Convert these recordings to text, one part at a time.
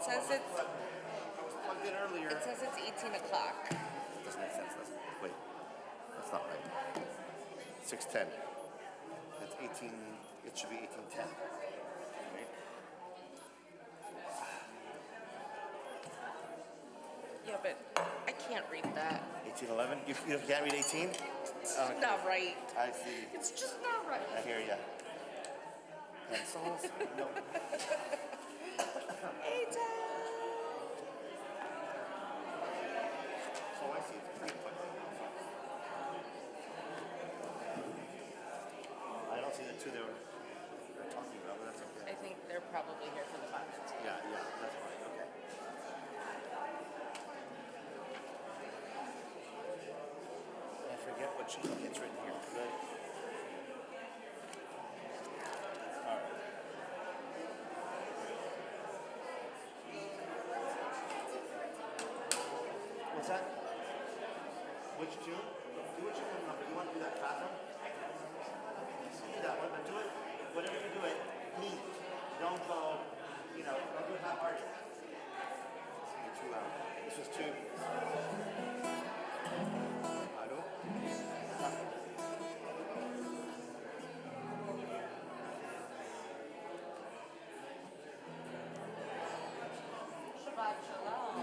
says it's. I was plugged in earlier. It says it's 18 o'clock. It doesn't make sense, does it? Wait, that's not right. 6:10. That's 18. It should be 18:10. Right? Yeah, but I can't read that. 18:11. You can't read 18. It's not right. I see. It's just not right. I hear ya. Pencils? No. 18. So I see. It's pretty quick. I don't see the two they were talking about, but that's okay. I think they're probably here for the fun. Yeah, that's fine. Okay. I forget what sheet gets written here. Right. All right. What's that? Which two? Do what you want, but you want to do that fast one? Do that one, but do it. Whatever you do it, neat. Don't go, don't do it half-hearted. It's gonna be too loud. This was two. Hello? Shabbat shalom.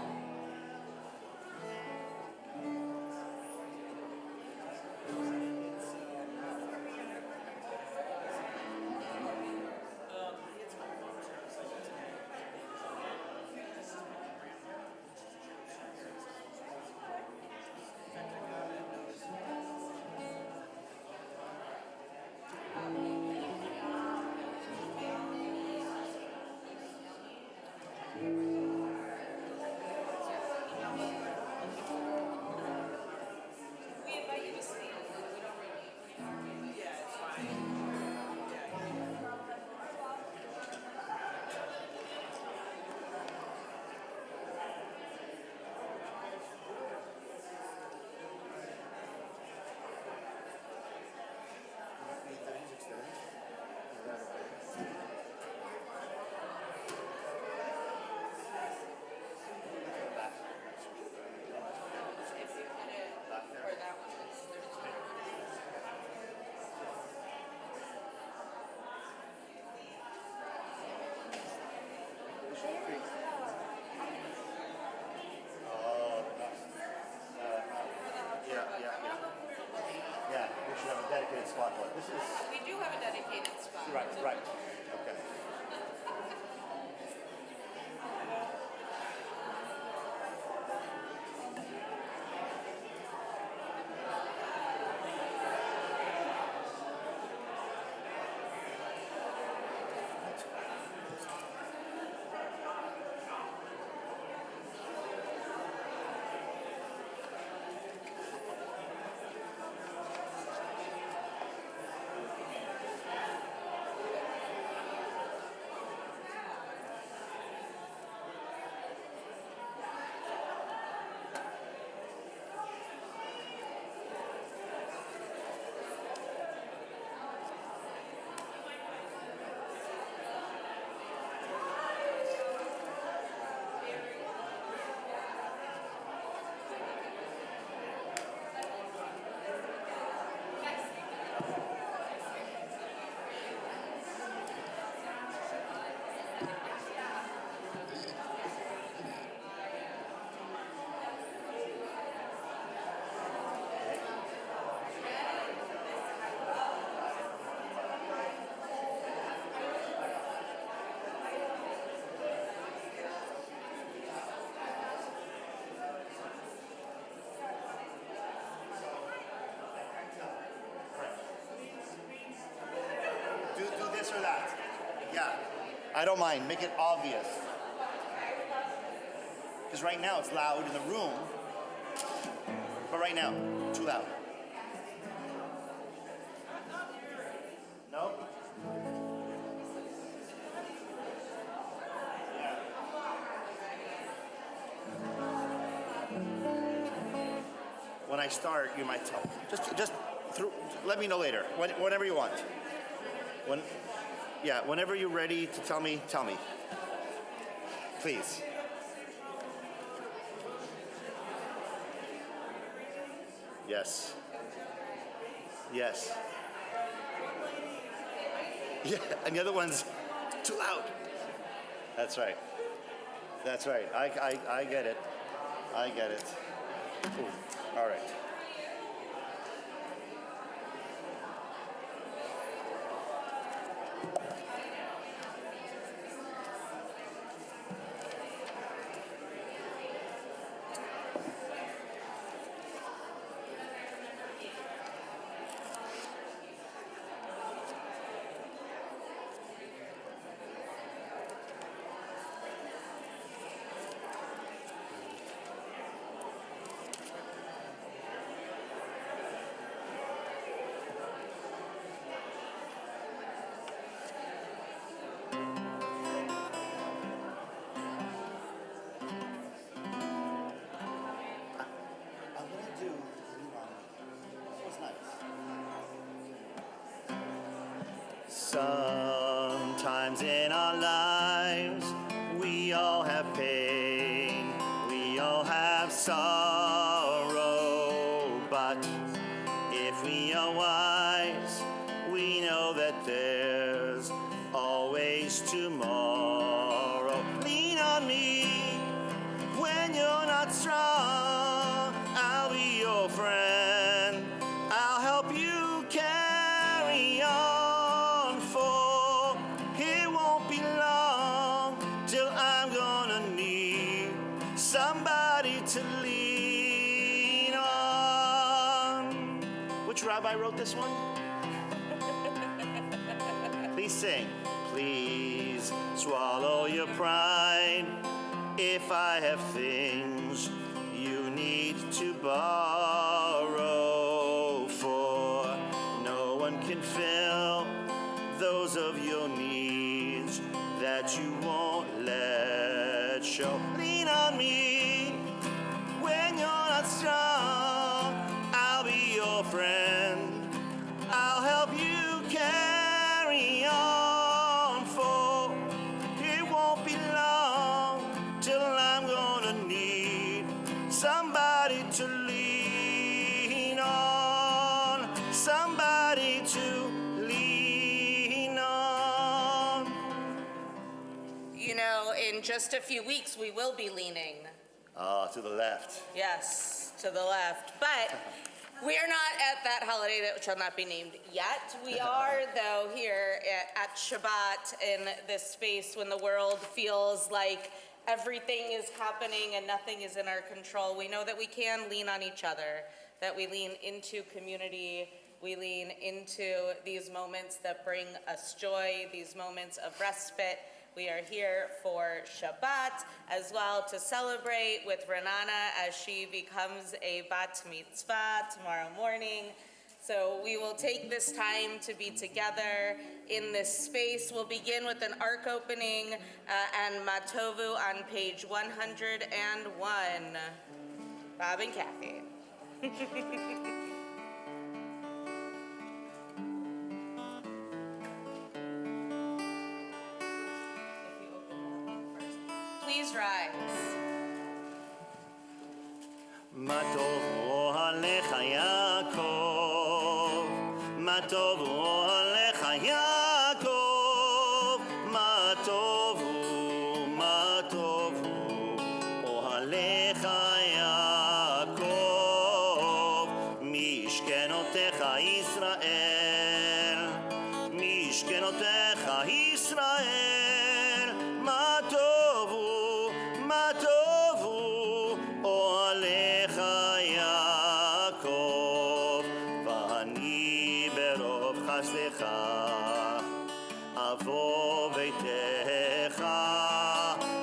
Yeah, we should have a dedicated spot for it. This is We do have a dedicated spot. right. Okay. Do this or that. Yeah. I don't mind. Make it obvious. Because right now it's loud in the room. But right now, too loud. No? When I start, you might tell. Just let me know later. Whenever you want. Whenever you're ready to tell me. Please. Yes. Yes. Yeah, and the other one's too loud. That's right. That's right. I get it. I get it. Ooh. All right. I'm gonna do This was nice. Sometimes in our lives we all have pain, we all have sorrow, but if we are wise, we know that there's always tomorrow. Lean on me when you're not strong. I'll be your friend. I'll help you carry on, for it won't be long till I'm gonna need somebody to lean on. Which rabbi wrote this one? Please sing. Please swallow your pride. If I have things you need to borrow, for no one can fill those of your needs that you won't let show. Lean on me when you're not strong. I'll be your friend. I'll help you carry on, for it won't be long till I'm gonna need somebody to lean on, somebody to lean on. You know, in just a few weeks, we will be leaning. To the left. Yes, to the left. But we are not at that holiday that shall not be named yet. We are, though, here at Shabbat in this space when the world feels like everything is happening and nothing is in our control. We know that we can lean on each other, that we lean into community, we lean into these moments that bring us joy, these moments of respite. We are here for Shabbat as well to celebrate with Renana as she becomes a bat mitzvah tomorrow morning. So we will take this time to be together in this space. We'll begin with an ark opening and Matovu on page 101. Bob and Kathy. Please rise. מה טובו עליך יעקב, מה טובו עליך יעקב, מה טובו עליך יעקב, משכנותיך ישראל, משכנותיך ישראל, מה טובו עליך יעקב, ואני ברוב חסדך אבוא ביתך,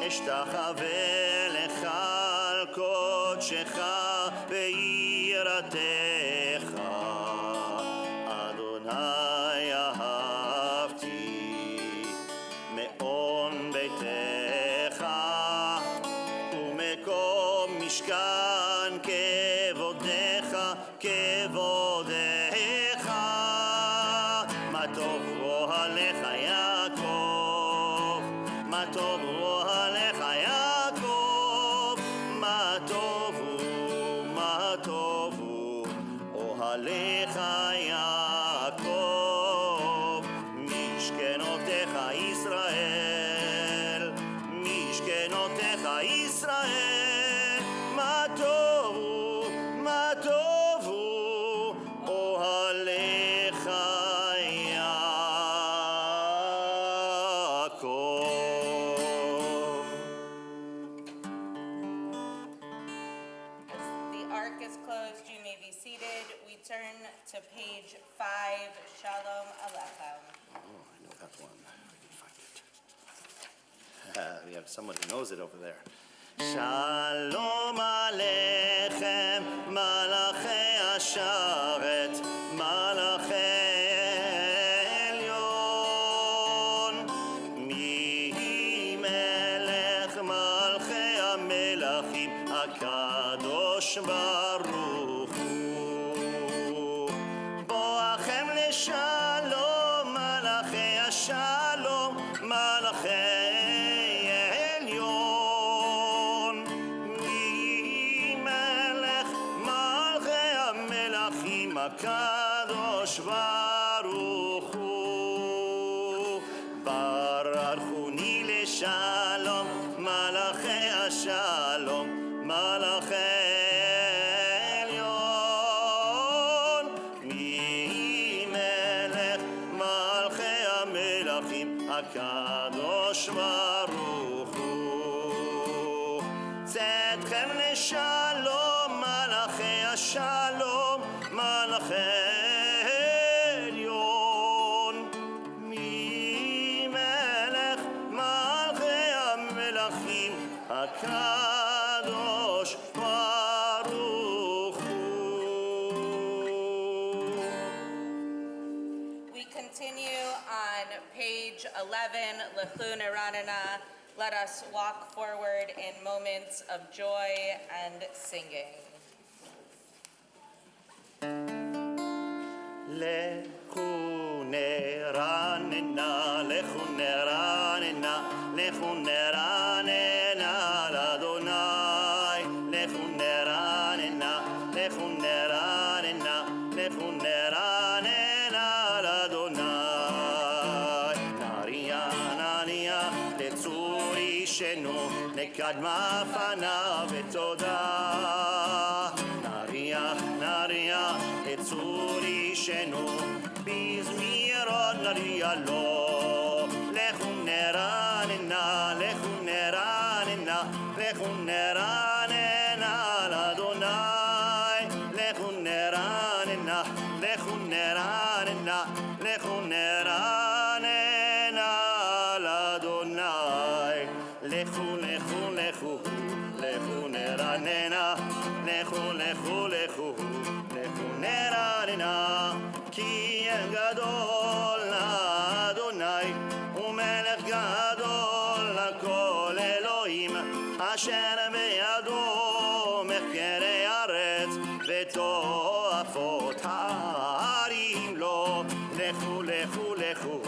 אשתחווה לך על קודשך ויראתך, אדוני אהבתי מעון ביתך ומקום משכן כבודך, כבודך. מה טובו עליך יעקב, מה טובו עליך יעקב, מה טובו ישראל, מה טובו אוהליך יעקב. As the ark is closed, you may be seated. We turn to page 5, Shalom Aleichem. Oh, I know that one. I can find it. We have someone who knows it over there. Shalom Aleichem, Malachi Asharet, Malachi Elyon. Mi melech Malchi HaMelachim, HaKadosh Baruch Hu. Boachem leshalom, Malachi Ashalom, Malachi Kadosh Baruch Hu, Barachuni leshalom, Malachei Ashalom, Malachei Elyon, Mi-melech Malchei HaMelachim, HaKadosh Baruch Hu, Tzedchem leshalom, Malachei Ashalom, Malachei Elyon, Mi-melech Malchei HaMelachim, HaKadosh Baruch Hu. We continue on page 11, Lechun Eranana. Let us walk forward in moments of joy and singing. Lechu neranena, lechu neranena, lechu neranena l'Adonai. Lechu neranena, lechu neranena, lechu neranena l'Adonai. Naria, naria, לצור אישנו, לקדמה פניו ותודה. נריח, נריח, לצור אישנו, בזמירות נריע לו. לכו נרננה, לכו נרננה, לכו נרננה לאדוני. לכו נרננה, לכו נרננה, לכו נרננה לאדוני. לכו, לכו, לכו, לכו נרננה, לכו, לכו, לכו, לכו נרננה. כי אין גדול לאדוני, ומלך גדול לכל אלוהים, אשר בידו מחקרי ארץ ותועפות הערים לו. לכו, לכו, לכו,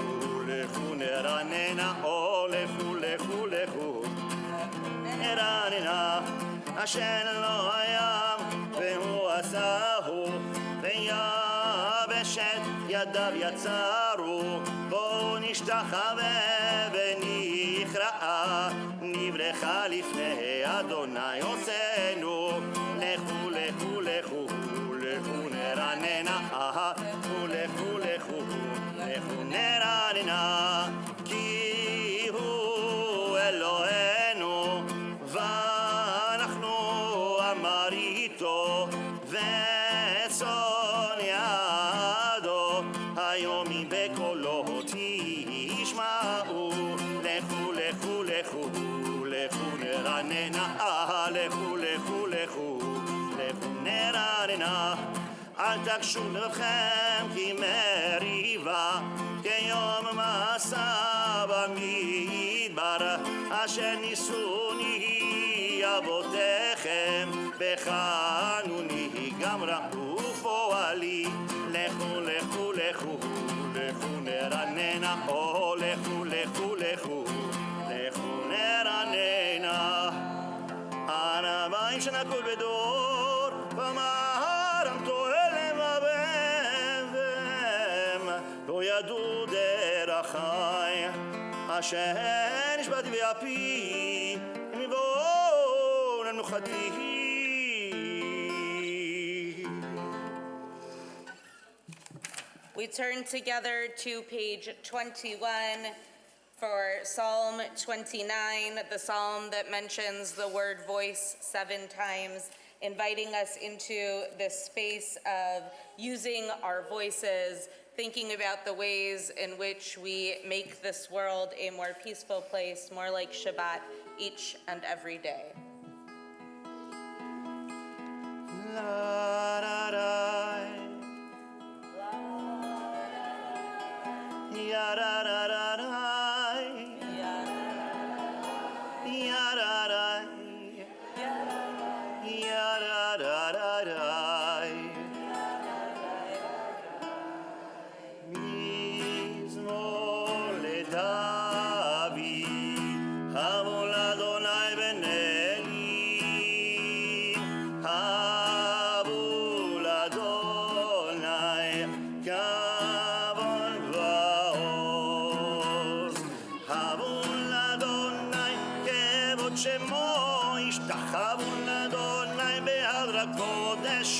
לכו נרננה, או לכו, לכו, לכו נרננה. אשר לא היה והוא עשהו, ויבשת ידיו יצרו. בואו נשתחווה ונכרעה, נברכה לפני אדוני עושנו. לכו, לכו, לכו, לכו נרננה, לכו, לכו, לכו, לכו נרננה. כי הוא אלוהינו, ואנחנו אמר איתו, וצאן ידו, היום בקולו תשמעו. לכו, לכו, לכו, לכו נרננה, לכו, לכו, לכו, לכו נרננה. אל תקשו לבכם כי מריבה, כיום מסע במדבר, אשר ניסוני אבותיכם, בחנוני גם ראו פועלי. לכו, לכו, לכו, לכו נרננה, או לכו, לכו, לכו, לכו נרננה. הרבים שנקו בדור, ומהרם תועלם והם לא ידעו דרכי, אשר נשבעתי באפי מבוא מנוחתי. We turn together to page 21 for Psalm 29, the psalm that mentions the word voice 7 times, inviting us into this space of using our voices, thinking about the ways in which we make this world a more peaceful place, more like Shabbat each and every day. La, da, da. Ya, da, da, da, da. Ya, da, da. Ya, da, da, da, da. Mizmor leDavid, Havol Adonai b'Nei, Havol Adonai kavod va'oz, Havol Adonai kevod shemo, Ishtachavol Adonai be'adrat kodesh,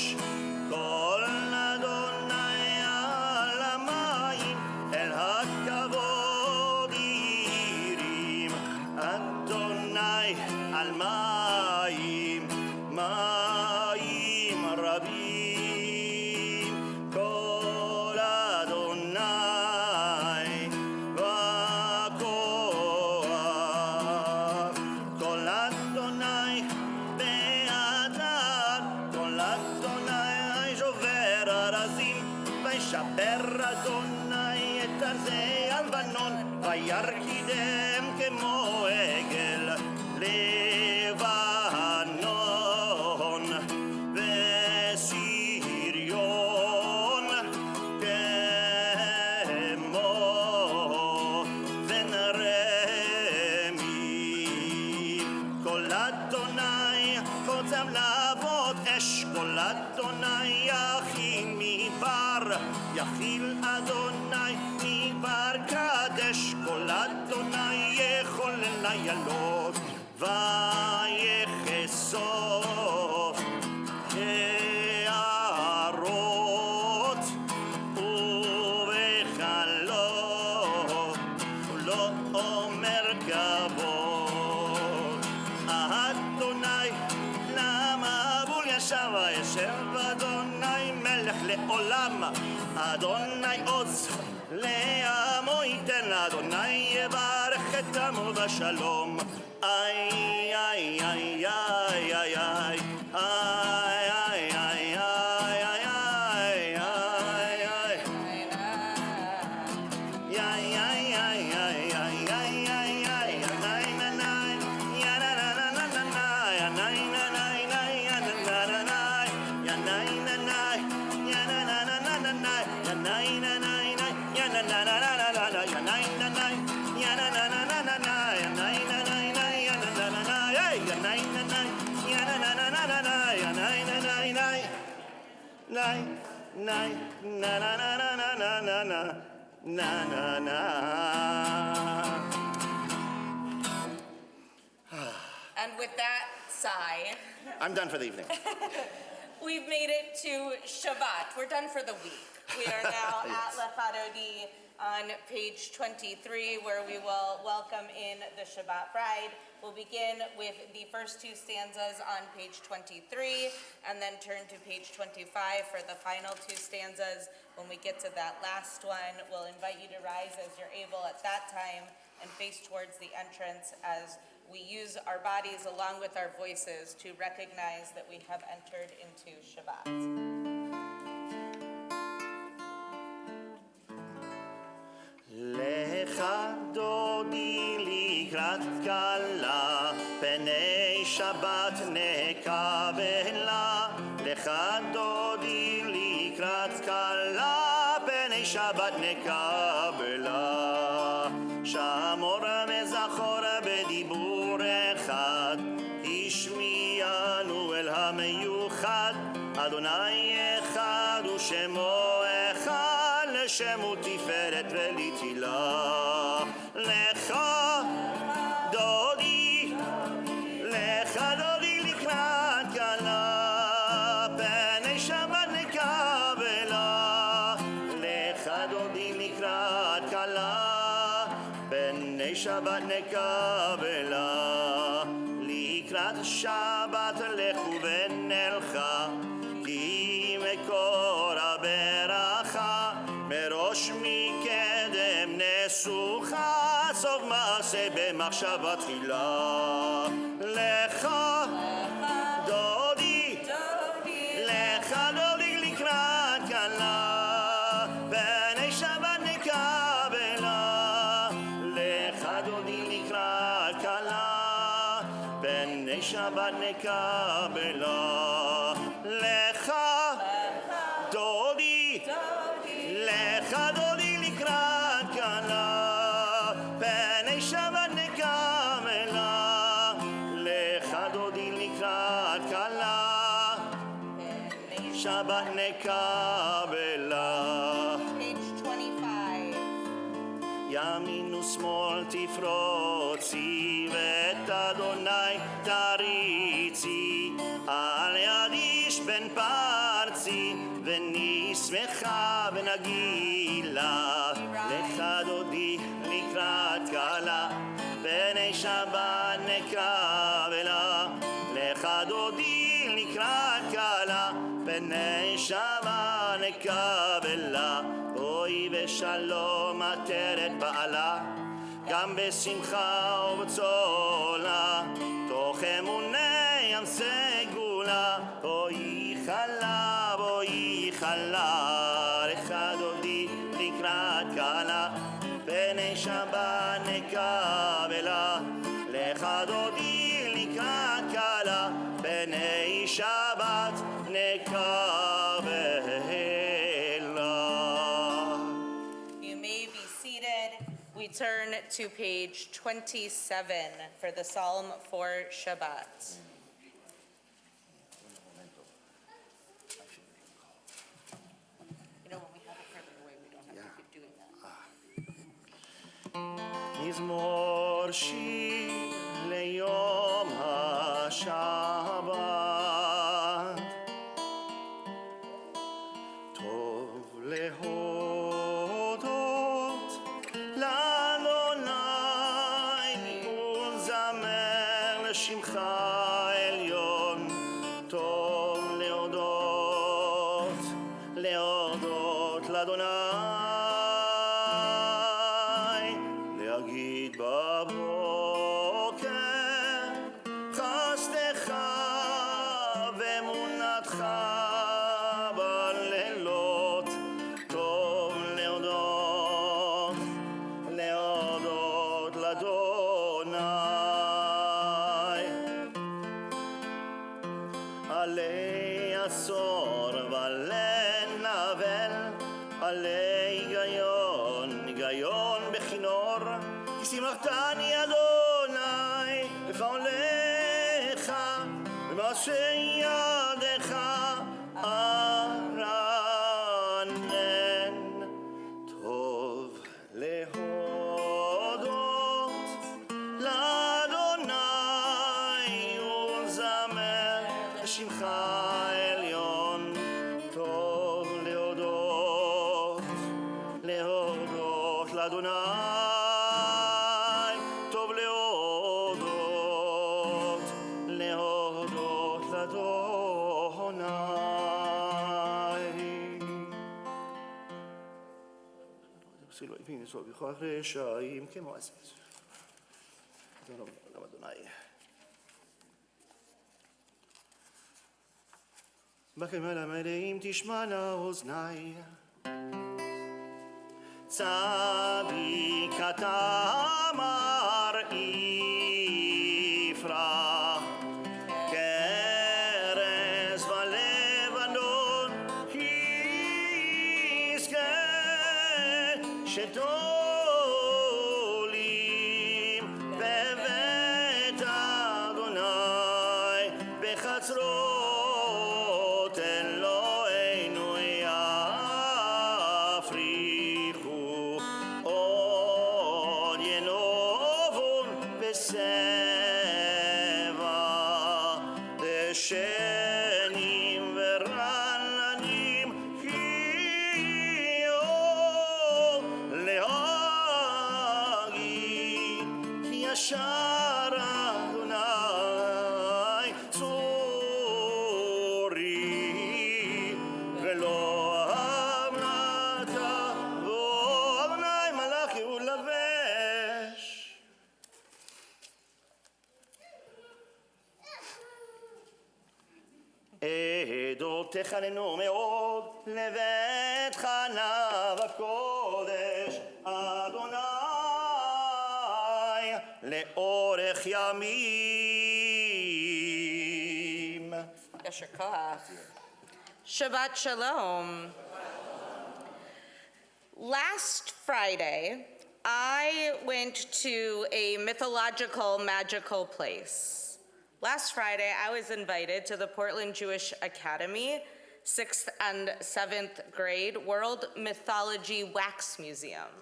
Kol Adonai al hamayim el hakavod yirim, Adonai al mayim, mayim rabim, Kol Adonai va'koach, Kol Adonai be'adar, Kol Adonai שובר ארזים, וישבר אדוני את ארזי הלבנון, וירקידם כמו עגל לבנון, וסריון כמו בן רמי. כל אדוני קוצם לעבוד אש, כל אדוני יכין מדבר, יכיל אדוני מדבר קדש, כל אדוני יכול לילות, ויחשוף הערות, ובחלום הוא לא אומר כבוד. אדוני למה בול ישב וישב, אדוני מלך לעולם, אדוני עוז לעמו ייתן, אדוני יברך את עמו בשלום. איי איי איי איי איי איי איי איי איי איי איי איי And with that sigh, I'm done for the evening. we've made it to Shabbat. We're done for the week. We are now at Lechadodi on page 23, where we will welcome in the Shabbat bride. We'll begin with the first 2 stanzas on page 23, and then turn to page 25 for the final 2 stanzas. When we get to that last one, we'll invite you to rise as you're able at that time and face towards the entrance as we use our bodies along with our voices to recognize that we have entered into Shabbat. Lecha dodi likrat kala, pnei Shabbat nekabela. Lecha dodi likrat kala, pnei Shabbat nekabela. Shamor mezachor bediבור echad, ishmiyanu el hameyuchad. Adonai echad u'shemo echad. לשם ותפארת ולתהילה. לך דודי לקראת שבת נקבלה, לקראת שבת לכו ונלכה, כי מקור הברכה, מראש מקדם נסוכה, סוף מעשה במחשבה תחילה. לך דודי, לך דודי לקראת כלה, בני שבת נקבלה. לך דודי לקראת כלה, בני שבת נקבלה. לך דודי, לך דודי לקראת כלה, בני שבת נקבלה. לך דודי לקראת כלה, שבת נקבלה. Page 25. ימין ושמאל תפרוצי, ואת אדוני תריצי, על יד איש בן פרצי, ונשמחה ונגילה. לך דודי לקראת כלה, בני שבת נקבלה. לך דודי לקראת כלה, בני שבת נקבלה. בואי בשלום עטרת בעלה, גם בשמחה ובצולה, תוך אמוני ים סגולה. בואי חלה, בואי חלה, לך דודי לקראת כלה, בני שבת נקבלה. לך דודי לקראת כלה, בני שבת נקבלה. You may be seated. We turn to page 27 for the Psalm for Shabbat. You know, when we have it further away, we don't have to keep doing that. מזמור שיר ליום השבת, טוב להודות לאדוני ולזמר לשמך עליון. טוב להודות, להודות לאדוני, להגיד בבוקר חסדך ואמונתך בלילות. טוב להודות, להודות לאדוני, עלי עשור ולנבל, עלי היגיון, היגיון בכינור, כי שימחתני אדוני בפועלך, במעשה ידיך ארנן. טוב להודות לאדוני ולזמר לשמך עליון. טוב להודות, להודות לאדוני, טוב להודות, להודות לאדוני. עשי לו יבין יסוד בכוח רשעים כמו עשית. תודה רבה אדוני. בכמל המלאים תשמענה אוזני, צדיק אתה אמר יפרח, כרז ולבנון יזכה, שתולים בבית אדוני בחצרות אלוהינו יפריחו, עוד ינובון בשבע, דשנים ורעננים יהיו להגיד טוב תחננו מאוד לבית חנה וקודש אדוני לאורך ימים. Yasher koach. Shabbat shalom. Last Friday, I went to a mythological, magical place. Last Friday, I was invited to the Portland Jewish Academy 6th and 7th grade World Mythology Wax Museum.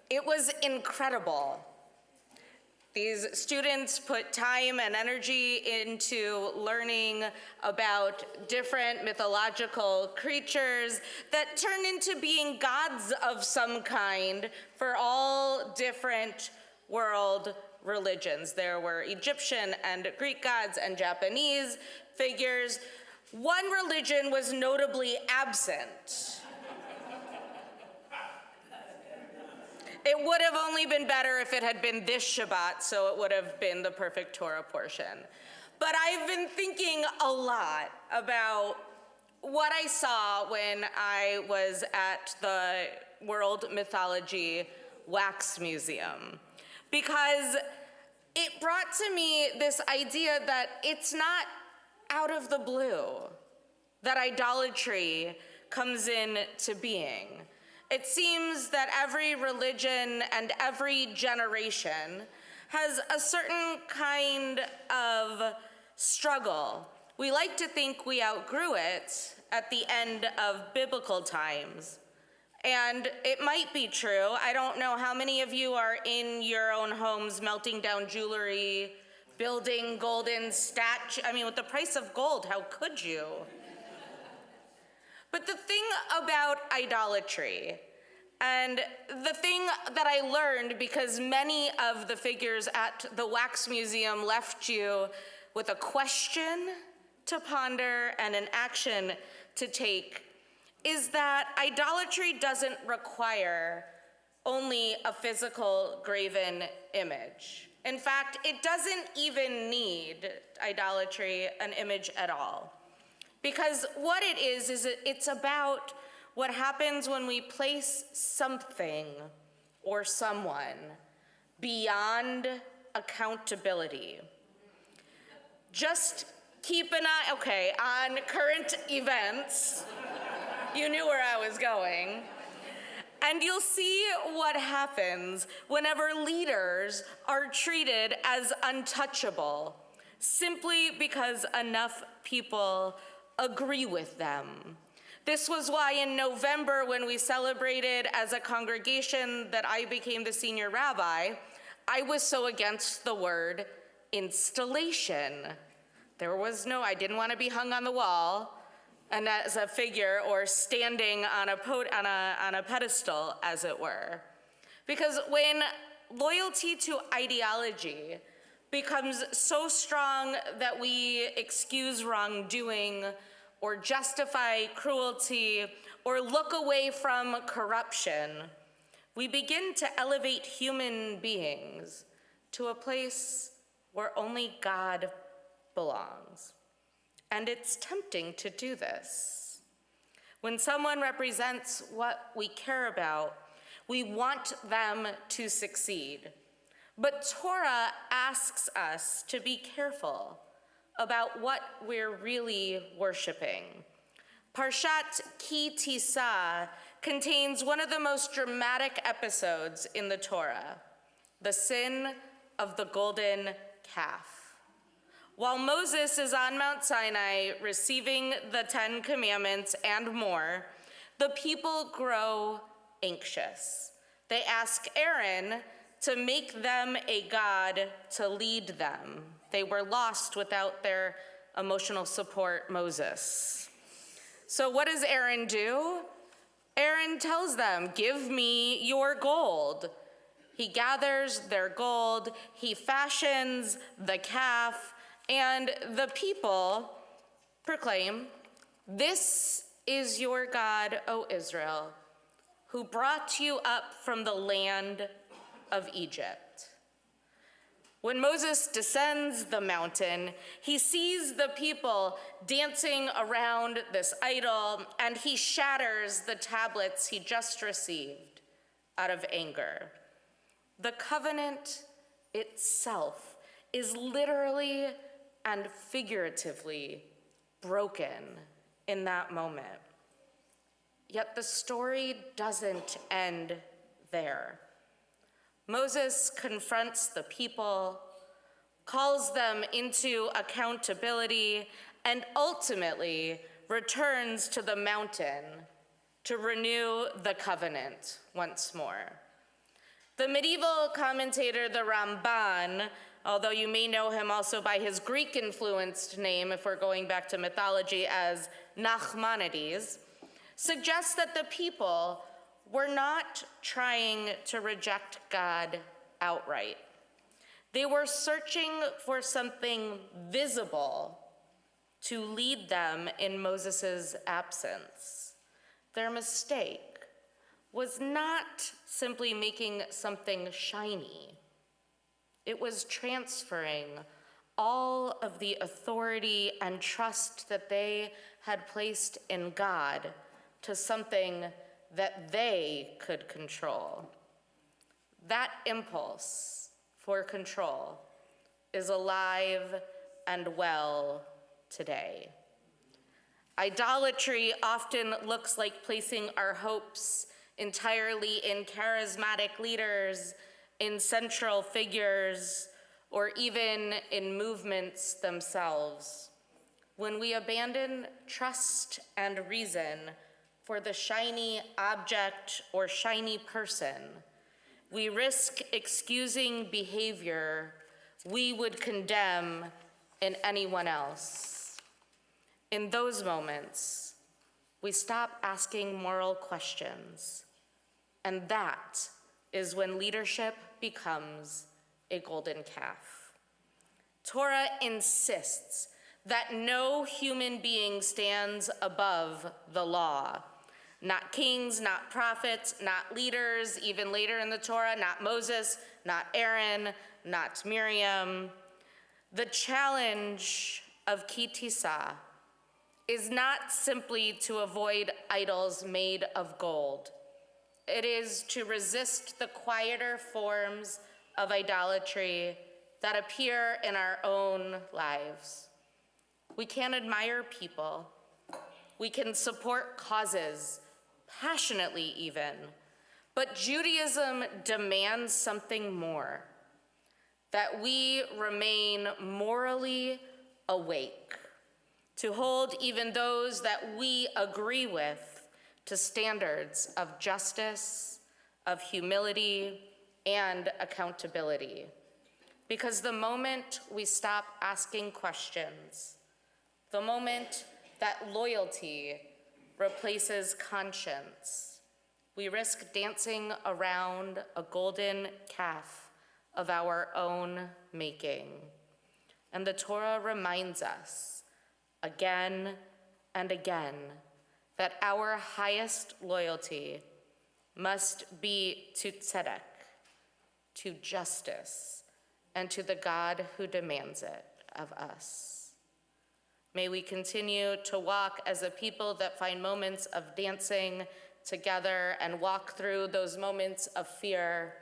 It was incredible. These students put time and energy into learning about different mythological creatures that turn into being gods of some kind for all different world religions. There were Egyptian and Greek gods and Japanese figures. One religion was notably absent. It would have only been better if it had been this Shabbat, so it would have been the perfect Torah portion. But I've been thinking a lot about what I saw when I was at the World Mythology Wax Museum, because it brought to me this idea that it's not out of the blue that idolatry comes into being. It seems that every religion and every generation has a certain kind of struggle. We like to think we outgrew it at the end of biblical times. And it might be true. I don't know how many of you are in your own homes melting down jewelry, building golden statues. I mean, with the price of gold, how could you? But the thing about idolatry, and the thing that I learned, because many of the figures at the Wax Museum left you with a question to ponder and an action to take, is that idolatry doesn't require only a physical graven image. In fact, it doesn't even need idolatry, an image at all. Because what it is it's about what happens when we place something or someone beyond accountability. Just keep an eye, okay, on current events. You knew where I was going. And you'll see what happens whenever leaders are treated as untouchable simply because enough people agree with them. This was why in November, when we celebrated as a congregation that I became the senior rabbi, I was so against the word installation. I didn't want to be hung on the wall and as a figure or standing on a pedestal, as it were. Because when loyalty to ideology becomes so strong that we excuse wrongdoing or justify cruelty or look away from corruption, we begin to elevate human beings to a place where only God belongs. And it's tempting to do this. When someone represents what we care about, we want them to succeed. But Torah asks us to be careful about what we're really worshiping. Parshat Ki Tisa contains one of the most dramatic episodes in the Torah, the sin of the golden calf. While Moses is on Mount Sinai receiving the 10 Commandments and more, the people grow anxious. They ask Aaron to make them a god to lead them. They were lost without their emotional support, Moses. So what does Aaron do? Aaron tells them, "Give me your gold." He gathers their gold, he fashions the calf, and the people proclaim, "This is your God, O Israel, who brought you up from the land of Egypt." When Moses descends the mountain, he sees the people dancing around this idol, and he shatters the tablets he just received out of anger. The covenant itself is literally and figuratively broken in that moment. Yet the story doesn't end there. Moses confronts the people, calls them into accountability, and ultimately returns to the mountain to renew the covenant once more. The medieval commentator, the Ramban, although you may know him also by his Greek-influenced name, if we're going back to mythology, as Nachmanides, suggests that the people were not trying to reject God outright. They were searching for something visible to lead them in Moses' absence. Their mistake was not simply making something shiny. It was transferring all of the authority and trust that they had placed in God to something that they could control. That impulse for control is alive and well today. Idolatry often looks like placing our hopes entirely in charismatic leaders, in central figures, or even in movements themselves. When we abandon trust and reason for the shiny object or shiny person, we risk excusing behavior we would condemn in anyone else. In those moments, we stop asking moral questions, and that is when leadership becomes a golden calf. Torah insists that no human being stands above the law. Not kings, not prophets, not leaders, even later in the Torah, not Moses, not Aaron, not Miriam. The challenge of Ki Tisa is not simply to avoid idols made of gold. It is to resist the quieter forms of idolatry that appear in our own lives. We can admire people. We can support causes, passionately even, but Judaism demands something more, that we remain morally awake, to hold even those that we agree with to standards of justice, of humility, and accountability. Because the moment we stop asking questions, the moment that loyalty replaces conscience, we risk dancing around a golden calf of our own making. And the Torah reminds us again and again that our highest loyalty must be to tzedek, to justice, and to the God who demands it of us. May we continue to walk as a people that find moments of dancing together and walk through those moments of fear,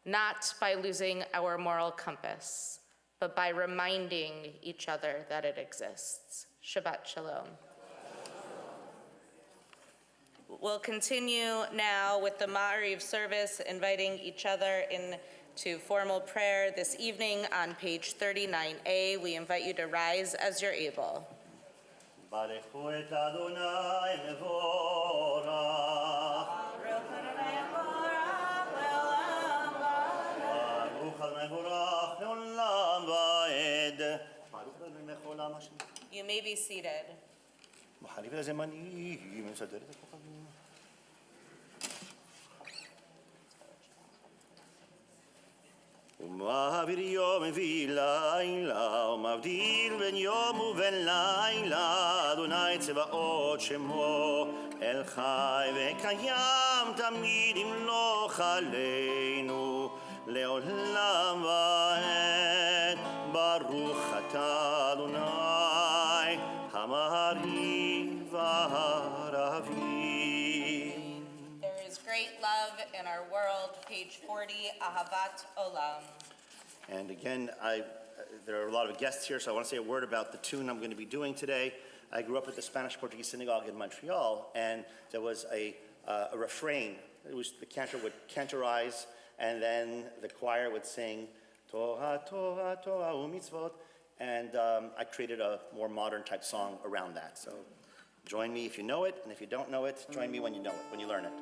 not by losing our moral compass, but by reminding each other that it exists. Shabbat Shalom. We'll continue now with the Ma'ariv service, inviting each other into formal prayer this evening on page 39A. We invite you to rise as you're able. ברכו את אדוני מבורך. ברוך אדוני מבורך לעולם ועד. ברוך אדוני לעולם השם. You may be seated. מחליף את הזמנים, מסדר את הכוכבים. ומעביר יום מביא לילה, ומבדיל בין יום ובין לילה, אדוני צבאות שמו, אל חי וקיים תמיד ימלוך עלינו, לעולם ועד. Baruch atah Adonai Hamari v'Aravi. There is great love in our world, page 40, Ahavat Olam. And again, there are a lot of guests here, so I want to say a word about the tune I'm going to be doing today. I grew up at the Spanish-Portuguese synagogue in Montreal, and there was a refrain. It was the cantor would cantorize, and then the choir would sing Torah, Torah, Torah u'mitzvot, and I created a more modern type song around that. So join me if you know it, and if you don't know it, join me when you know it, when you learn it.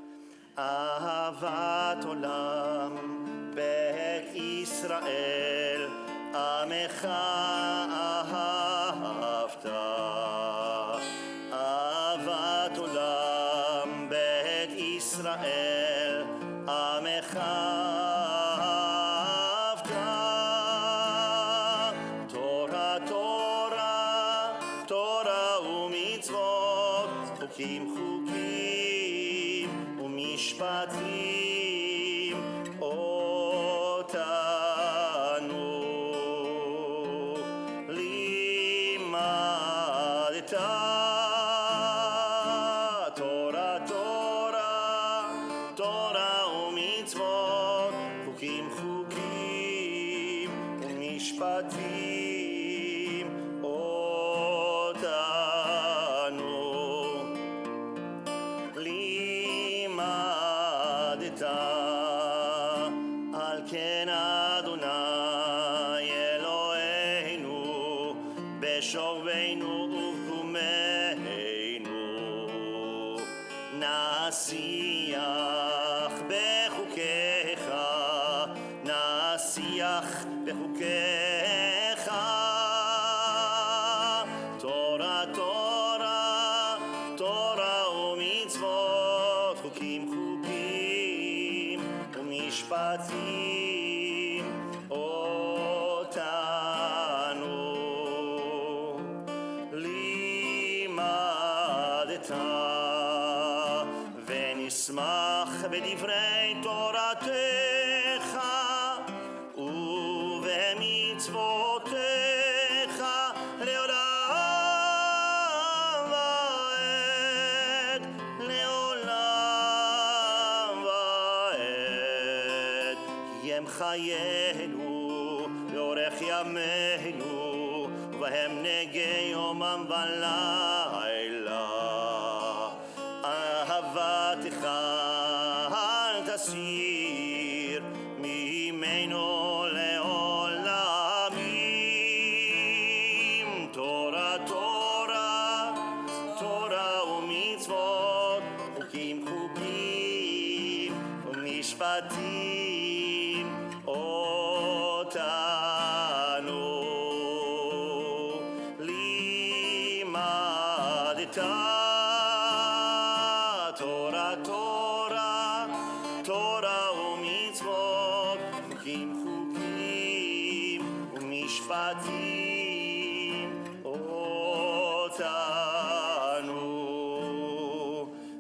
Ahavat olam bet Yisrael amecha ahavta. Ahavat olam bet Yisrael amecha ahavta. Torah, Torah, Torah u'mitzvot, chukim, chukim, u'mishpatim, otanu limadeta. Torah, Torah, Torah u'mitzvot, chukim, chukim, u'mishpatim, otanu limadeta. Al ken Adonai Eloheinu b'shorveinu u'kumeinu nasiach bechukecha, nasiach bechukecha. Torah, Torah, Torah u'mitzvot, chukim, chukim, u'mishpatim, otanu limadeta. V'nismach b'divrei toratecha ובמצוותיך לעולם ועד, לעולם ועד. כי הם חיינו לאורך ימינו, ובהם נגי יומם ולילה. אהבתך אל תסיר ממנו לעולמים. תורה, תורה, תורה ומצוות, חוקים, חוקים ומשפטים, אותנו לימדת. תורה, תורה, תורה ומצוות, חוקים, חוקים ומשפטים, אותנו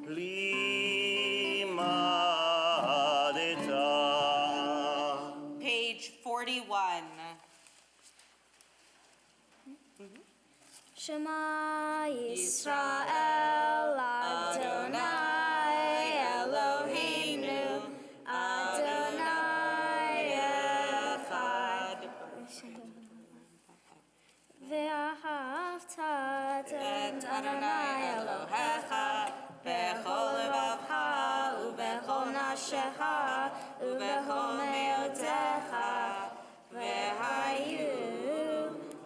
לימדת. Page 41. Shema Yisrael Adonai Eloheinu Adonai Echad Ve'ahavta et Adonai Elohecha bechol levacha ubechol nafshecha ubechol meotecha ve'hayu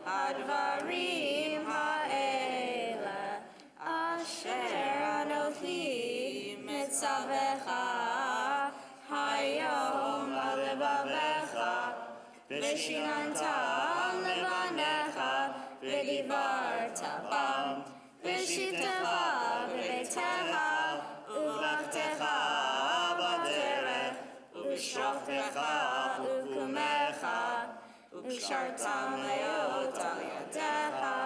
hadvarim ha'ela asher anochi mitzavecha hayom alevavecha v'shinantam levanecha v'divarta bam v'shivtecha b'beitecha u'vlachtecha b'derech u'b'shochtecha u'kumecha u'kshartam leot al yadecha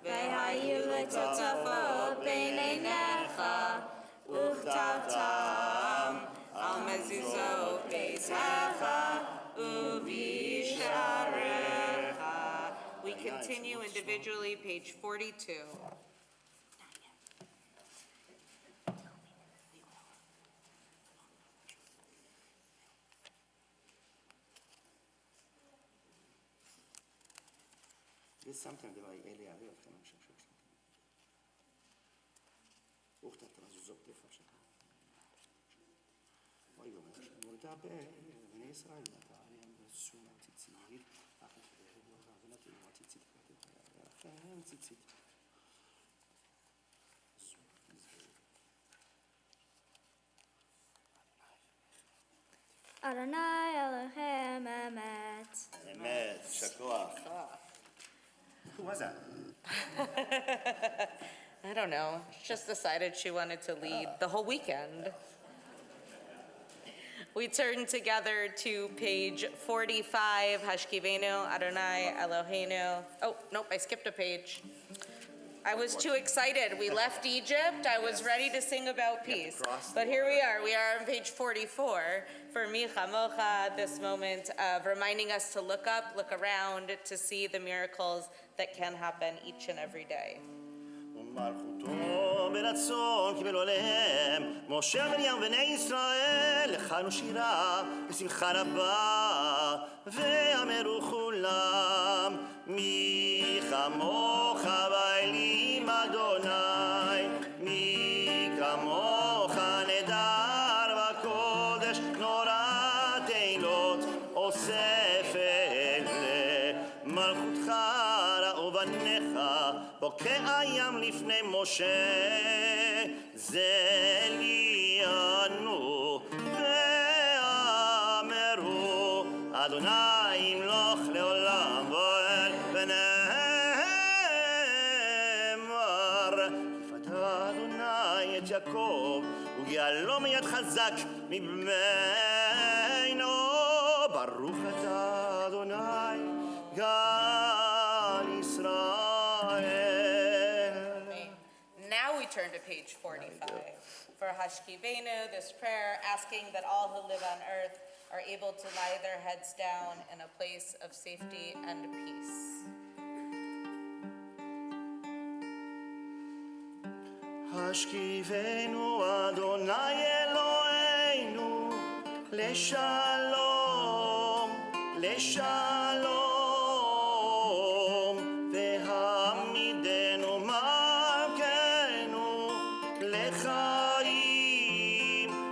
ve'hayu letotafot b'neinecha u'chtavtam al mezuzot beitecha u'b'sharecha continue individually, page 42. There's something that I earlier read from Shabbat. אוכתה תרזוזות דפק אוי אומר, מורדה בני ישראל, אתה עליהם בסונה ציצית, אחת ולתי לא ציצית, אחת ציצית. Adonai Elohim Emet. אמת, שקוח. Who was that? I don't know, she just decided she wanted to lead the whole weekend. We turn together to page 45, Hashkivenu, Adonai Eloheinu. Oh, nope, I skipped a page. I was too excited. We left Egypt. I was ready to sing about peace. But here we are on page 44 for Micha Mocha, this moment of reminding us to look up, look around, to see the miracles that can happen each and every day. ומלכותו ברצון קיבלו עליהם משה ומרים בני ישראל הכנו שירה בשמחה רבה ואמרו כולם מי כמוך באלים אדוני מי כמוך נדר בקודש נורא תהילות אוסף למלכותך ראו בניך בוקע ים לפני משה זה ליאנו ואמרו אדוני ימלוך לעולם ועד ונאמר יפתה אדוני את יעקב ויעלום יד חזק מבנינו ברוך אתה אדוני גל ישראל. Now we turn to page 45 for Hashkivenu, this prayer asking that all who live on earth are able to lie their heads down in a place of safety and peace. השכיבנו אדוני אלוהינו לשלום, לשלום, והעמידנו מלכנו לחיים,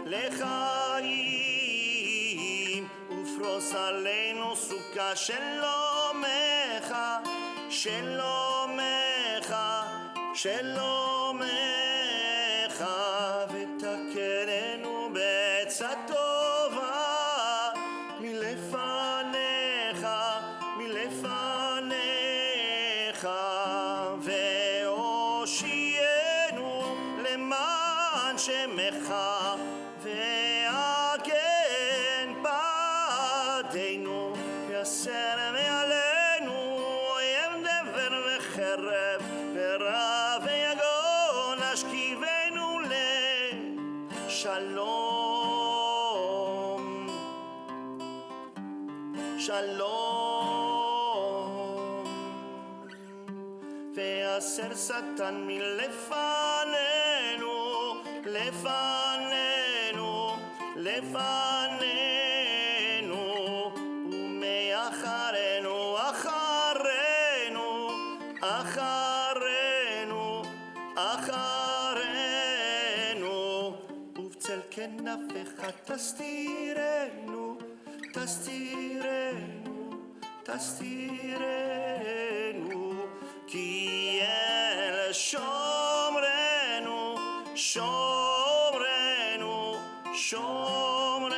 לחיים, ופרוס עלינו סוכה שלומך, שלומך, שלומך, ותקרנו בעצה טובה מלפניך, מלפניך, והושיענו למען שמך, והגן בעדנו, והסר מעלינו אויב דבר וחרב, ורע ויגון השכיבנו לשלום, שלום, והסר שטן מלפנינו, לפנינו, לפנינו, ומאחרינו, אחרינו, אחרינו, אחרינו, ובצל כנפיך תסתירנו, תסתירנו, תסתירנו, כי אל שומרנו, שומרנו, שומרנו,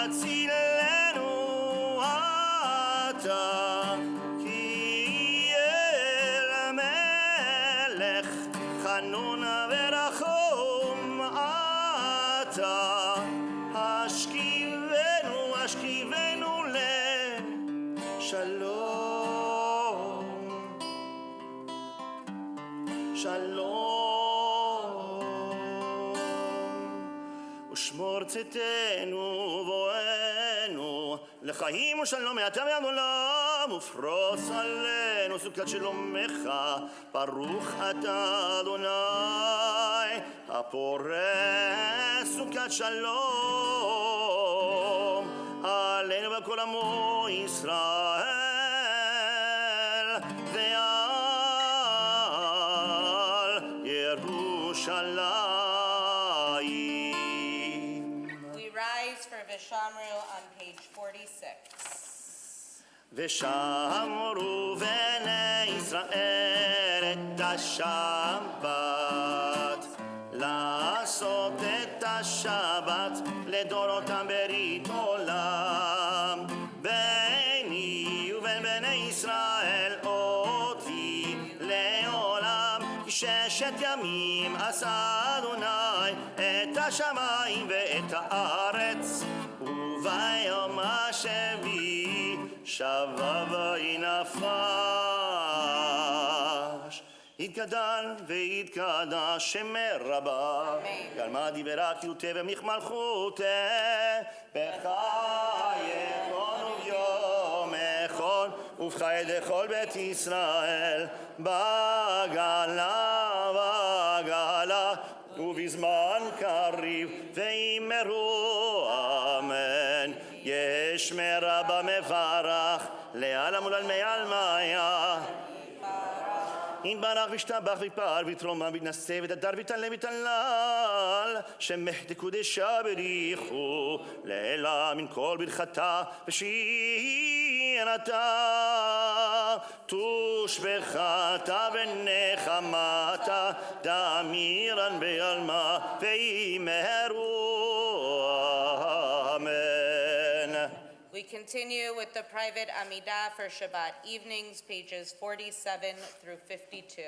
ומצילנו אתה, כי אל המלך חנון ורחום אתה, השכיבנו, השכיבנו לשלום, שלום, ושמור צאתנו ובואנו לחיים ושלום מעתה ועד עולם, ופרוס עלינו סוכת שלומך, ברוך אתה אדוני, הפורס סוכת שלום, עלינו וכל עמו ישראל, ועל ירושלים. We rise for Vishamru on page 46. ושמרו בני ישראל את השבת, לעשות את השבת לדורותם ברית עולם, ביני ובין בני ישראל אותי לעולם, כי 6 ימים עשה אדוני את השמיים ואת הארץ, וביום השביעי שבה וינפש. יתגדל ויתקדש שמי רבה, גלמה דיברה קיוטה ומלכמלכותה, בחייכון וביומכון ובחיי לכל בית ישראל, בגלה ובזמן קריב ואמרו אמן. יש מרבה מברך לעלם ולעלמי עלמיה, יתברך וישתבח ויפאר ויתרומם ויתנשא ותדר ויתעלה ויתהלל, שמך דקודשה בריחו לעילה מן כל ברכתה ושירתה, תושבחתה ונחמתה דמירן בעלמה וימהרו אמן. We continue with the private Amidah for Shabbat evenings, pages 47 through 52.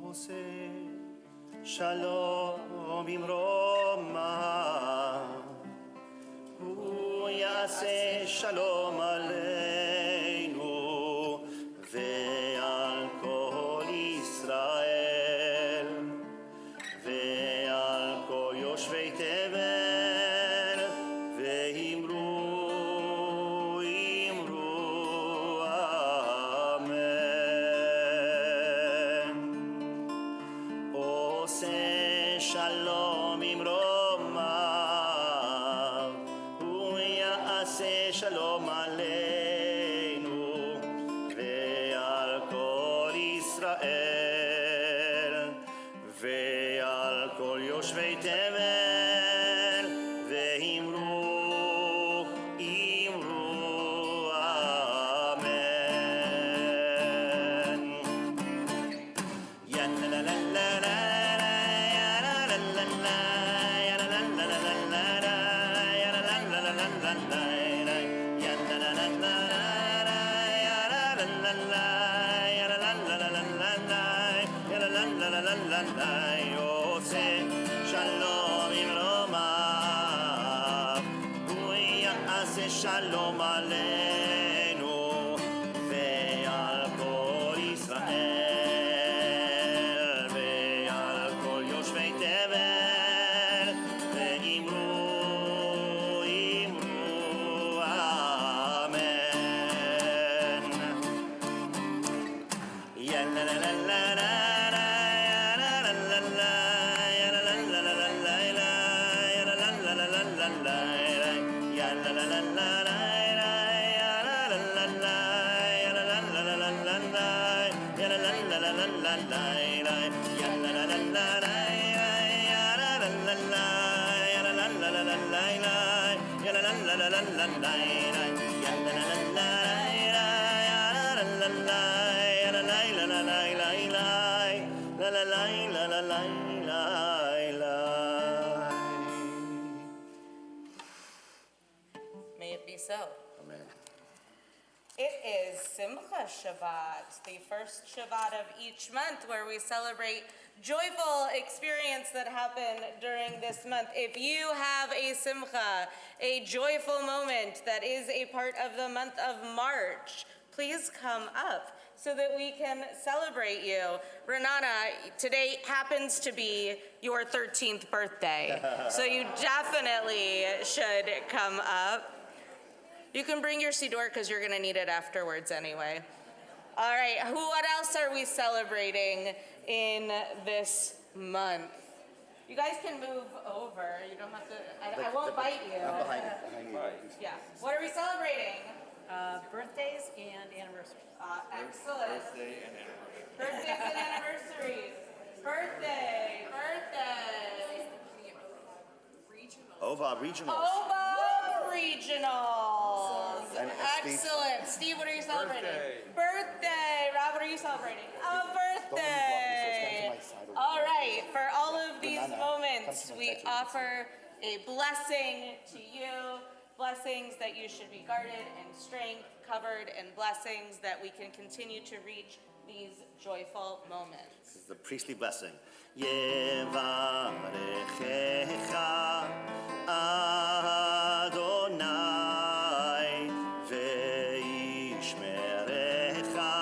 עושה שלום במרומה, הוא יעשה שלום עלינו ועל כל ישראל ועל כל יושבי תבל, ואמרו אמן. עושה שלום במרומיו, הוא יעשה שלום עלינו ועל ישראל ועל כל יושבי תבל ואמרו אמן. עושה שלום עם רומיו, הוא יעשה שלום עלינו ועל כל ישראל ועל כל יושבי תבל ואמרו אמן. May it be so. Amen. It is Simcha Shabbat, the first Shabbat of each month, where we celebrate joyful experience that happen during this month. If you have a Simcha, a joyful moment that is a part of the month of March, please come up so that we can celebrate you. Renata, today happens to be your 13th birthday, so you definitely should come up. You can bring your siddur because you're going to need it afterwards anyway. All right, what else are we celebrating in this month? You guys can move over. You don't have to, I won't bite you. I'm behind you. Yeah. What are we celebrating? Birthdays and anniversaries. Excellent. Birthdays and anniversaries. Birthday. Ova Regionals. OVA Regionals. And Steve. Excellent. Steve, what are you celebrating? Birthday. Rob, what are you celebrating? A birthday. All right. For all of these moments, we offer a blessing to you. Blessings that you should be guarded in strength, covered, and blessings that we can continue to reach these joyful moments. This is the priestly blessing. Yevarechecha Adonai ve'yishmerecha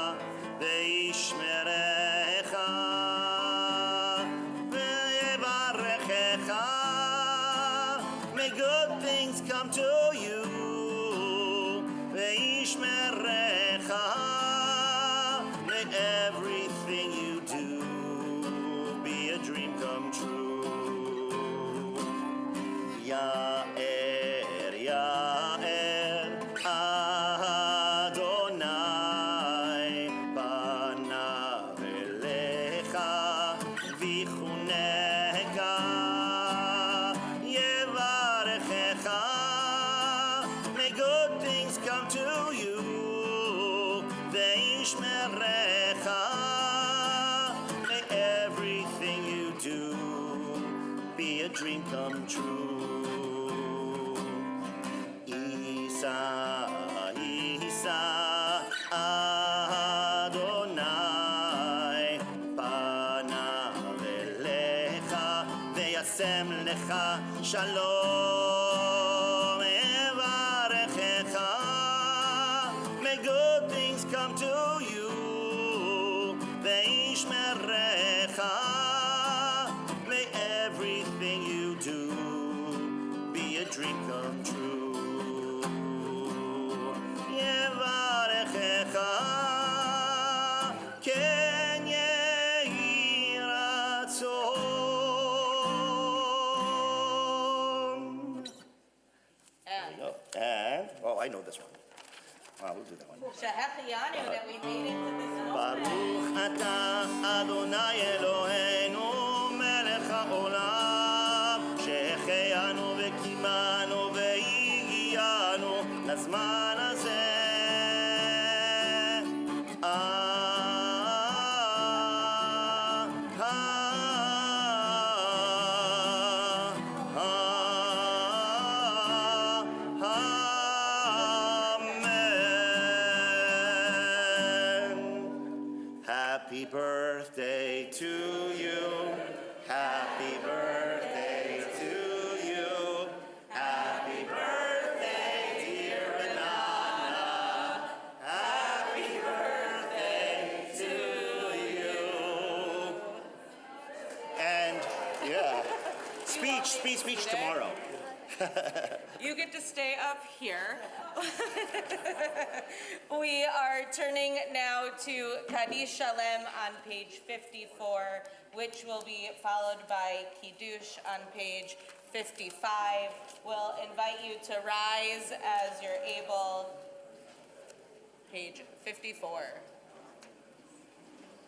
ve'yishmerecha. May good things come to you. Ve'yishmerecha. May everything you do be a dream come true. Ya'er, Ya'er, Adonai, panav elecha, vichuneka. May good things come to you. Ve'yishmerecha. May everything you do be a dream come true. Isa, Isa, Adonai, panav elecha, ve'yasem lecha shalom. May good things come to you. Ve'yishmerecha. May everything you do be a dream come true. Yevarechecha ken yehi ratzon. And, oh, I know this one. We'll do that one. Shehechianu, that we made it to this moment. Baruch atah אדוני אלוהינו מלך העולם שהחיינו וקימנו והגיענו לזמן הזה Happy birthday to you. Happy birthday to you. Happy birthday, dear Renata. Happy birthday to you. And yeah, speech tomorrow. You get to stay up here. We are turning now to Kaddish Shalem on page 54, which will be followed by Kiddush on page 55. We'll invite you to rise as you're able. Page 54.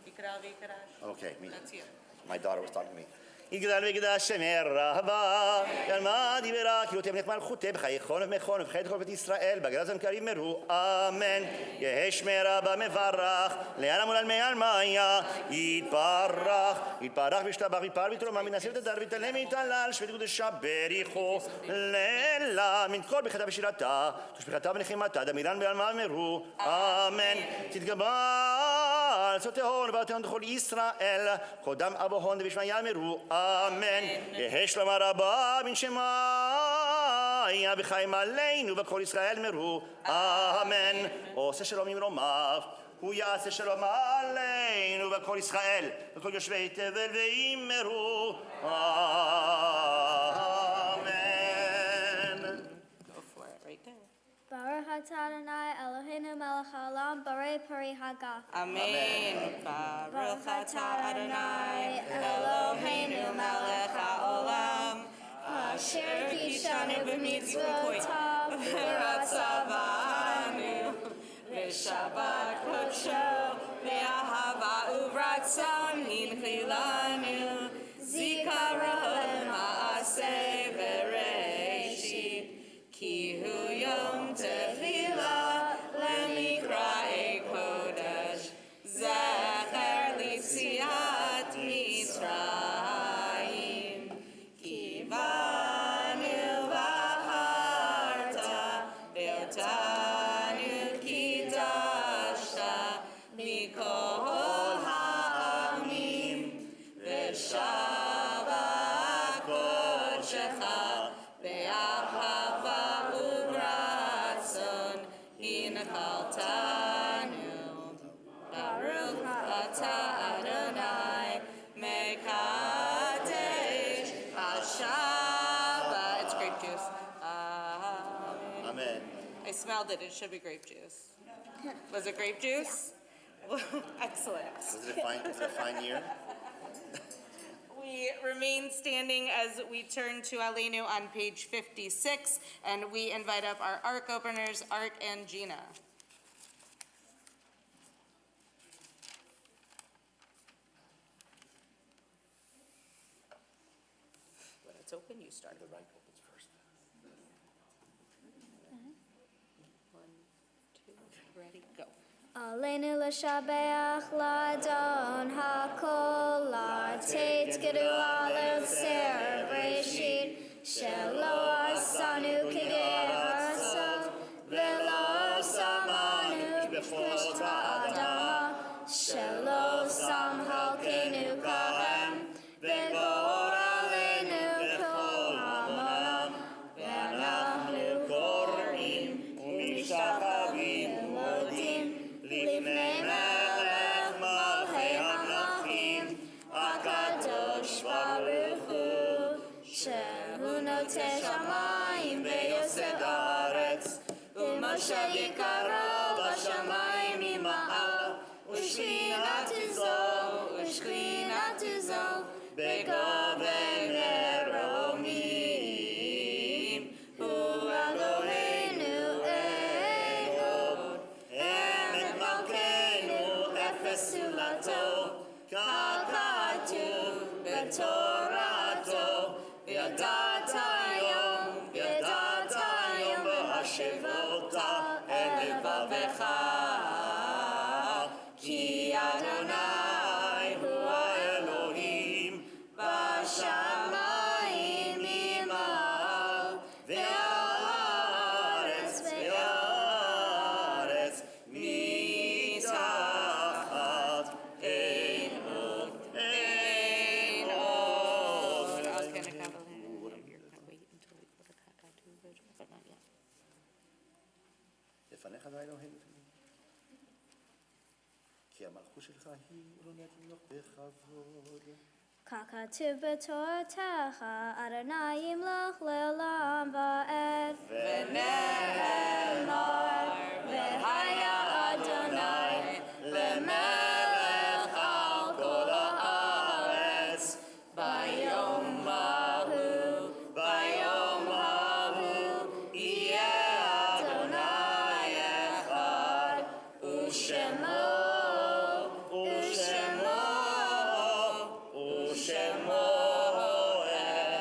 Yikra v'yikrash. Okay, me. That's you. My daughter was talking to me. יגדל ויגדש שמר רהבה, ילמד יברא, כי לא תמלך מלכותה בחיי חון ומכון ובחיי כל בית ישראל, בגלל זמן קריב מרו, אמן. יהא שמי רבה מברך, לעלם ולעלמי עלמיה, יתברך, יתברך וישתבח, יתפאר ויתרומם, מנסים ותדר ויתעלם ויתעלל, שבת קודשה בריחו, לילה, מן כל ברכתה ושירתה, תושבחתה ונחמתה, דמירן בעלמה מרו, אמן. תתגבר, צאתהון ובאתהון לכל ישראל, קודם אבוהון ובשמיא מרו, אמן. יהא שלמה רבה מן שמיה וחיים עלינו וכל ישראל מרו, אמן. עושה שלום ממרומיו, הוא יעשה שלום עלינו וכל ישראל וכל יושבי תבל ויאמרו, אמן. Go for it, right there. Baruch atah Adonai Eloheinu melech haolam borei peri hagaf. Amen. Baruch atah Adonai Eloheinu melech haolam asher kishanu b'mitzvotav v'ratzavanu v'shabbat kodsho v'ahava uvratzon hinchilanu zikaron ma'aseh v'reishit ki hu yom tefillah lemikra'ei kodesh zecher litziat Mitzrayim ki banu v'acharta ve'otanu kidashta mikol ha'amim v'shabbat kodshecha ve'ahava uvratzon hinchaltanu Baruch atah Adonai mekadesh ha-Shabbat. It's grape juice. Amen. Amen. I smelled it. It should be grape juice. Was it grape juice? Excellent. Was it a fine year? We remain standing as we turn to Aleinu on page 56, and we invite up our ark openers, Art and Gina. When it's open, you start. The right opens first. 1, 2, ready, go. Aleinu l'shabeach l'adon hakol l'ateit gedula l'ser b'reshit shelo asanu k'ger ha'asot v'lo samanu b'chot ha'adama shelo sam halkeinu kahem v'gor aleinu kol ha'maram v'anachnu korim u'mishachavim u'modim לפני מלך מלכי המלכים הקדוש ברוך הוא שהוא נוטה שמיים ויוסד הארץ ומשה יקרו בשמיים ממעל ושכינת זו בגובה מרומים הוא אלוהינו אחד מלכנו אפס סולתו ככתוב בתורתו, וידעת היום והשבות אל לבבך, כי אדוני הוא האלוהים בשמיים ממעל, ועל הארץ מתחת. אין עוד. לפניך לא אלוהינו תמיד. כי המלכות שלך היא ולא נמלוך בכבוד. ככתוב בתורתך, אדוני ימלוך לעולם ועד. ונאמר, והיה אדוני למלך על כל הארץ, ביום ההוא יהיה אדוני אחד, ושמו אחד.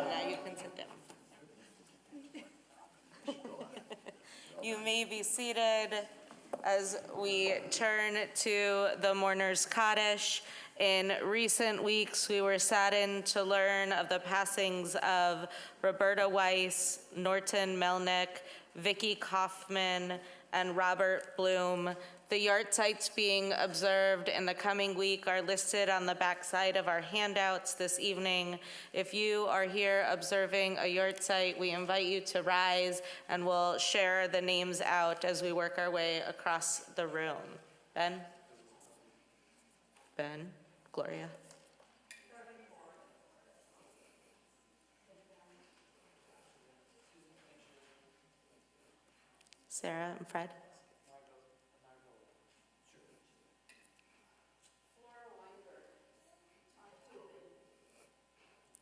Now you can sit down. You may be seated as we turn to the mourner's Kaddish. In recent weeks, we were saddened to learn of the passings of Roberta Weiss, Norton Melnick, Vicky Kaufman, and Robert Bloom. The yahrzeits being observed in the coming week are listed on the backside of our handouts this evening. If you are here observing a yahrzeit, we invite you to rise and we'll share the names out as we work our way across the room. Ben? Gloria? Sarah and Fred?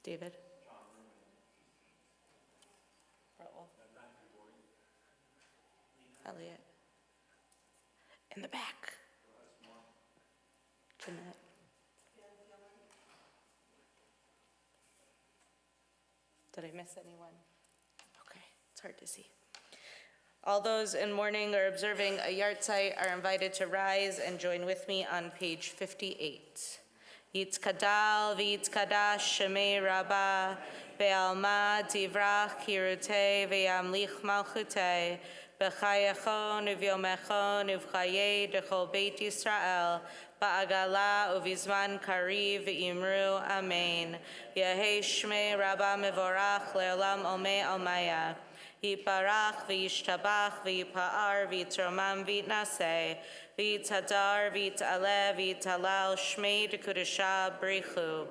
David? Elliot? In the back? Jeanette? Did I miss anyone? Okay, it's hard to see. All those in mourning or observing a yahrzeit are invited to rise and join with me on page 58. Yitzkadal v'yitzkadash shemei rabbah, be'alma tivrach kirutei ve'yamlich malchutei, b'chayechon u'vyomechon u'v'chayei dechol beit Yisrael, ba'agala u'vizman kariv v'imru amen. Yehei shmei rabbah mevorach le'olam omei almaya. Yiparach v'yishtabach v'yipa'ar v'yitromam v'yitnaseh, v'yitadar v'yitaleh v'yitalal shmei dekudesha brichu.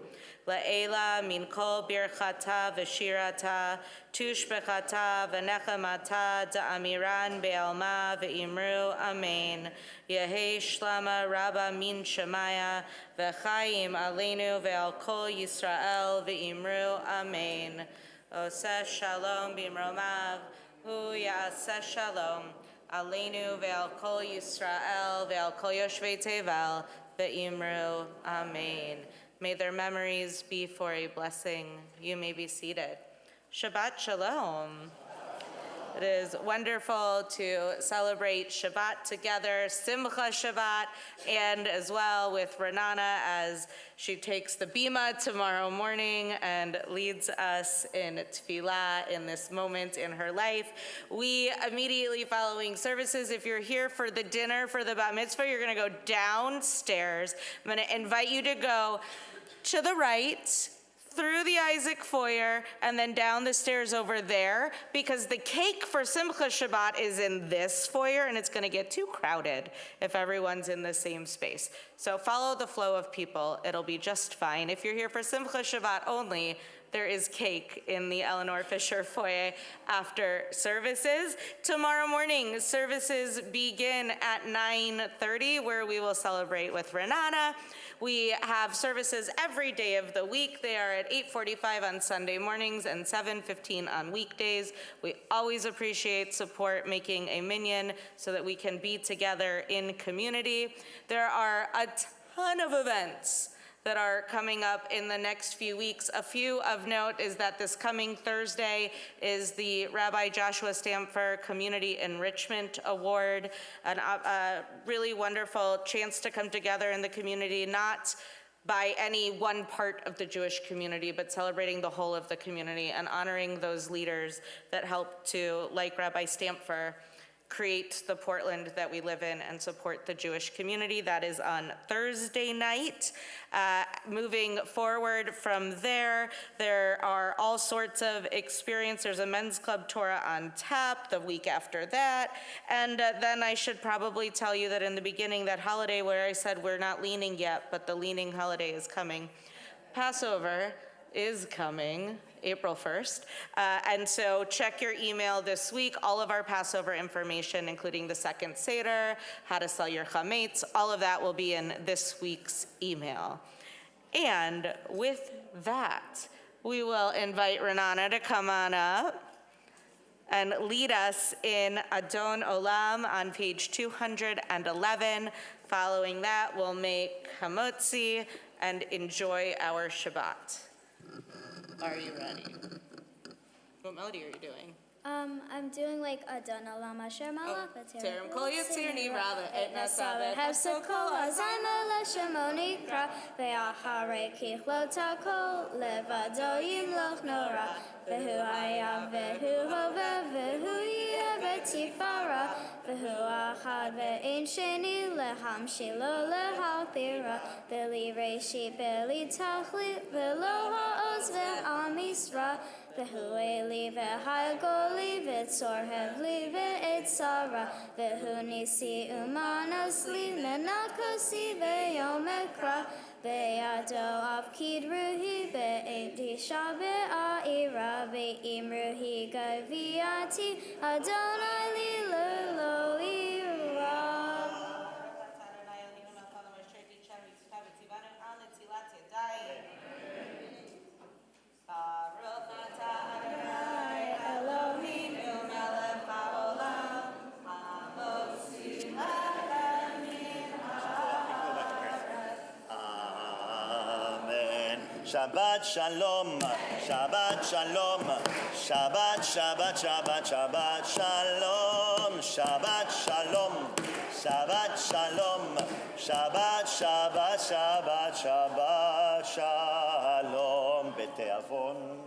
La'ela min kol birchata v'shirata, tushbechata v'nechamata da'amiran be'alma v'imru amen. Yehei shlama rabba min shemaya, v'chaim aleinu ve'al kol Yisrael v'imru amen. Oseh shalom b'mromav, hu ya'aseh shalom, aleinu ve'al kol Yisrael ve'al kol yoshvei tevel ve'imru amen. May their memories be for a blessing. You may be seated. Shabbat shalom. It is wonderful to celebrate Shabbat together, Simcha Shabbat, and as well with Renana as she takes the bima tomorrow morning and leads us in tefillah in this moment in her life. We immediately following services, if you're here for the dinner for the bat mitzvah, you're gonna go downstairs. I'm gonna invite you to go to the right, through the Isaac foyer, and then down the stairs over there, because the cake for Simcha Shabbat is in this foyer, and it's gonna get too crowded if everyone's in the same space. So follow the flow of people, it'll be just fine. If you're here for Simcha Shabbat only, there is cake in the Eleanor Fisher foyer after services. Tomorrow morning, services begin at 9:30, where we will celebrate with Renana. We have services every day of the week. They are at 8:45 on Sunday mornings and 7:15 on weekdays. We always appreciate support making a minyan so that we can be together in community. There are a ton of events that are coming up in the next few weeks. A few of note is that this coming Thursday is the Rabbi Joshua Stamfer Community Enrichment Award, a really wonderful chance to come together in the community, not by any one part of the Jewish community, but celebrating the whole of the community and honoring those leaders that help to, like Rabbi Stamfer, create the Portland that we live in and support the Jewish community. That is on Thursday night. Moving forward from there, there are all sorts of experience. There's a men's club Torah on tap the week after that. And then I should probably tell you that in the beginning, that holiday where I said we're not leaning yet, but the leaning holiday is coming. Passover is coming, April 1st. And so check your email this week. All of our Passover information, including the second Seder, how to sell your chametz, all of that will be in this week's email. And with that, we will invite Renana to come on up and lead us in Adon Olam on page 211. Following that, we'll make hamotzi and enjoy our Shabbat. Are you ready? What melody are you doing? I'm doing like Adon Olam Asher Malach Terem Kol Yitzir Nivra Et Nasavet Hefsakol Azayma Lashemo Nikra Ve'acharei Kichlo Takol Levado Yimloch Nora Vehu Haya Vehu Hove Vehu Yeh Ve'tifara Vehu Achad Ve'ein Sheni Lehamshi Lo Lehalpira Ve'li Reishi Ve'li Tachlit Ve'lo Ha'oz Ve'am Yisra Vehu Eli Ve'hagoli Ve'tzor Hevli Ve'etzara Vehu Nisi Umanasli Menakosi Ve'yom Ekra Ve'yado Avkid Ruhi Ve'edi Be'aira Ve'im Ruhi Gaviati Adonai Li Lo Ira. Shabbat Shalom, Shabbat Shalom, Shabbat, Shabbat, Shabbat, Shabbat Shalom, Shabbat Shalom, Shabbat Shalom, Shabbat, Shabbat, Shabbat, Shabbat Shalom, B'te'avon.